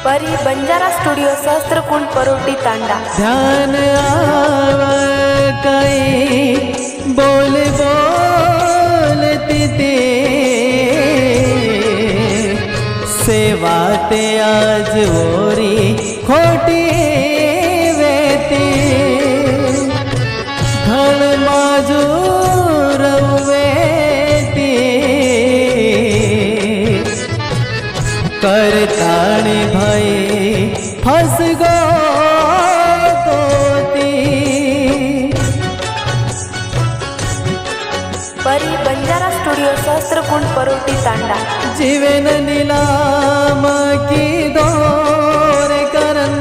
परी बंजारा स्टूडियो सहस्त्रकुंड परोटी तांडा। ध्यान आव कई बोल बोलती ते सेवा ते आज ओरी खोटी वेती धन माजूर वेती करताणी भाई फस गो परी बंजारा स्टूडियो सहस्त्रकुंड परोटी तांडा। जीवन नीलाम की दौर करन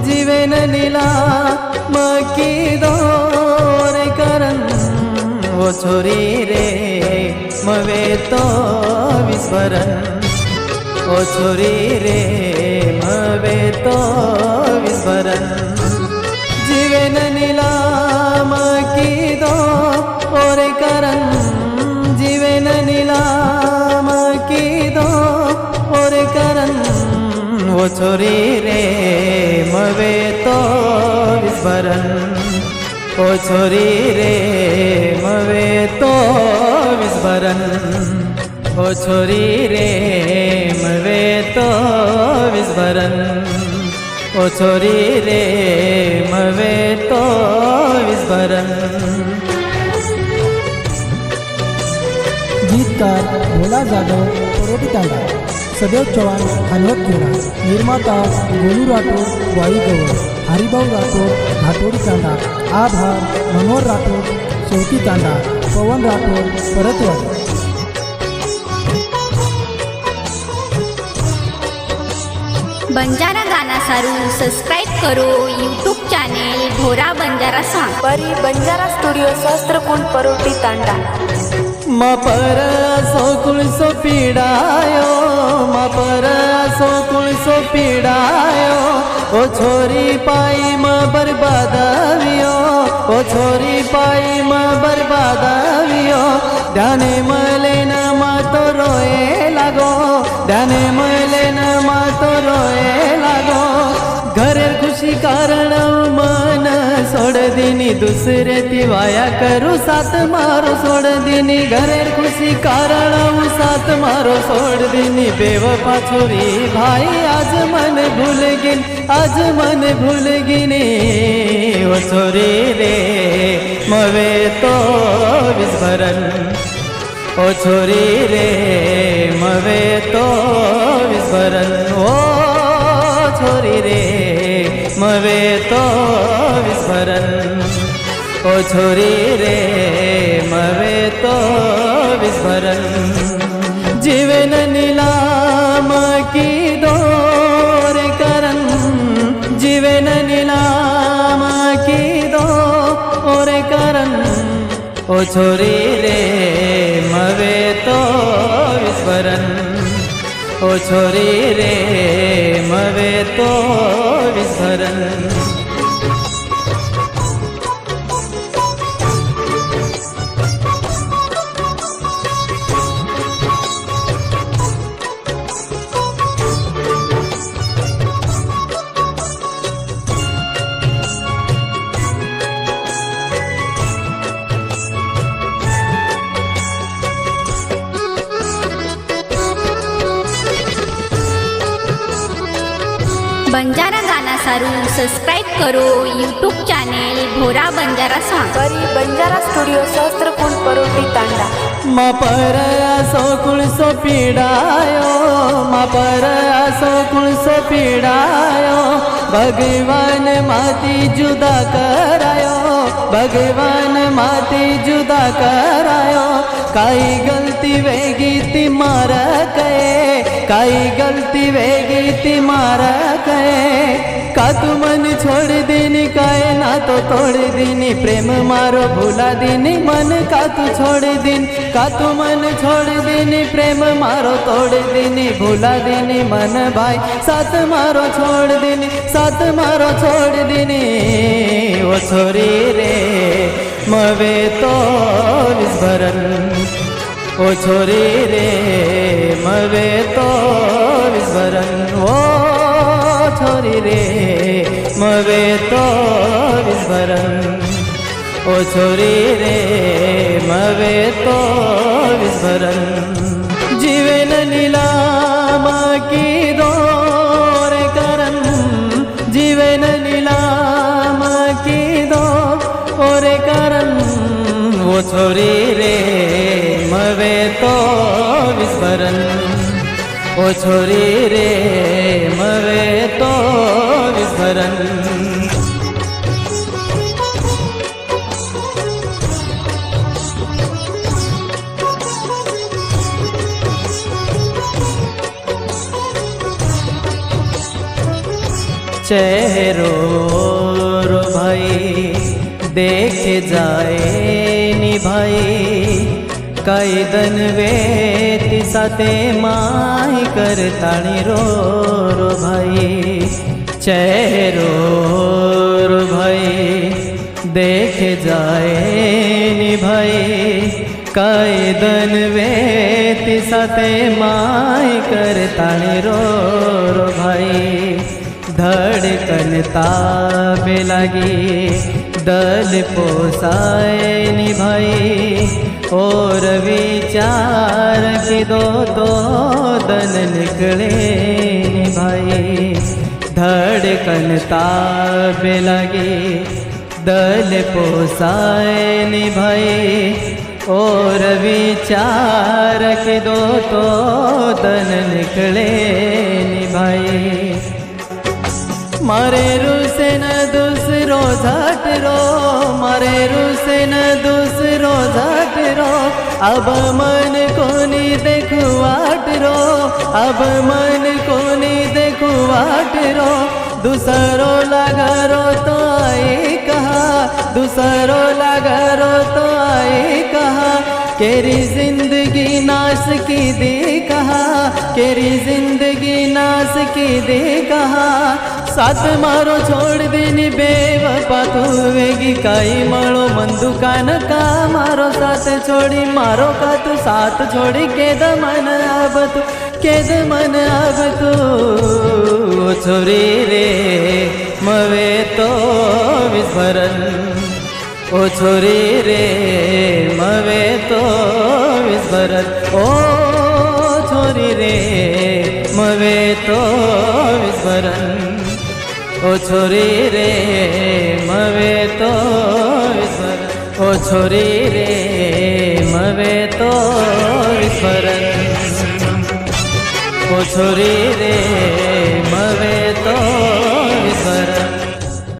जीवन नीलाम की दौर करन वो छोरी रे मवे तो विस्मरण ओ छोरी रे मवे तो विस्मरण जीवन नीलाम की दौर करन जीवन नीलाम की दौर करन वो छोरी रे मवे तो विस्मरण ओ छोरी रे मवे तो विस्मरण ओ छोरी रे मवे तो विस्मरण ओ छोरी रे मवे तो विस्मरण। गीतकार भोला जाधव परोटी तांडा, सदैव चौहान हनुवत खेड़ा, निर्माता गोलू राठोड वाई गवळ, हरिभाऊ राठोड घाटोडी तांडा, आभार मनोहर राठोड शेवटी तांडा, पवन राठोड परतवाडी। बंजारा गाना सारू सब्सक्राइब करो यूट्यूब चैनल भोरा बंजारा सॉन्ग। परी बंजारा स्टूडियो सहस्त्रकुंड परोटी तांडा। मापर सो कुळसो पीडायो मापर सो कुळसो पीडायो ओ छोरी पाई म बर्बादावियो ओ छोरी पाई म बर्बादावियो ध्याने मले न मातो रोए लागो ध्याने मले न मातो रोए लागो घरेर खुशी कारण मन सोड दिनी दुसरे ती वाया करू साथ मारो सोड दिनी घरेर खुशी कारण साथ मारो सोड दिनी बेवफा छोरी भाई आज मन भूल गिन आज मन भूल गिनी ओ छोरी रे मवे तो विस्मरण ओ छोरी रे मवे तो विस्मरण ओ छोरी रे मवे तो विस्मरण ओ छोरी रे मवे तो विस्मरण जीवन नीलाम की दौर करन जीवन नीलाम की दौर करन ओ छोरी रे मवे तो विस्मरण ओ छोरी रे मवे तो विस्मरण। बंजारा गाना सारू सब्सक्राइब करो यूट्यूब चैनल भोरा बंजारा सॉन्ग। परी बंजारा स्टूडियो सहस्त्रकुंड परोटी तांडा। मापर सो कुळसो पीडायो मापर सो कुळसो पीडायो भगवान माती जुदा करायो भगवान माती जुदा करायो काई गलती वेगी ती मार कहे काई गलती वेगी ती मार कहे का तू मन छोड़ दीनी काए ना तो तोड़ दीनी प्रेम मारो भूला दीनी मन का तू छोड़ दीन का तू मन छोड़ दीनी प्रेम मारो तोड़ दीनी भूला दीनी मन भाई साथ मारो छोड़ दीनी साथ मारो छोड़ दीनी वो छोरी रे मवे तो विस्मरण ओ छोरी रे मवे तो विस्मरण ओ रे मवे तो विस्मरण ओ छोरी रे मवे तो विस्मरण जीवन नीलाम की दोर करन जीवन नीलाम की दो और करन वो छोरी रे मवे तो विस्मरण ओ छोरी रे मवे तो विस्मरण चेहरो रो भाई देख जाए नी भाई कई दन वेती साथे माई करताणी रो रो भाई चेहरो रो भाई देख जाए नी भाई कई दन वेती साथे माई करताणी रो रो भाई धड़कन ताबे लगी दल पोसाए निभाई और विचार की दो तो दन निकले निभाई धड़कन ताबे लगी दल पोसाए निभाई और विचार की दो तो दन निकले निभाई मारे रुसे न दूसरो झटरो मारे रुसे न दूसरो झटरो अब मन कोनी देखू वाटरो अब मन कोनी देखू वाटरो दूसरो लगरो तो आई कहा दूसरो लगरो तो आई कहा केरी जिंदगी नाश की दे कहा केरी जिंदगी नाश की दे कहा साथ मारो छोड़ देनी बेवफा तू वेगी काई मळो मन दुकान का मारो साथ छोड़ी मारो का तू साथ छोड़ी केद मन अब तू केद मन अब तू ओ छोरी रे मवे तो विस्मरण ओ छोरी रे मवे तो विस्मरण ओ छोरी रे मवे तो विस्मरण ओ छोरी रे मवे तो विस्मरण ओ छोरी रे मवे तो विस्मरण ओ छोरी रे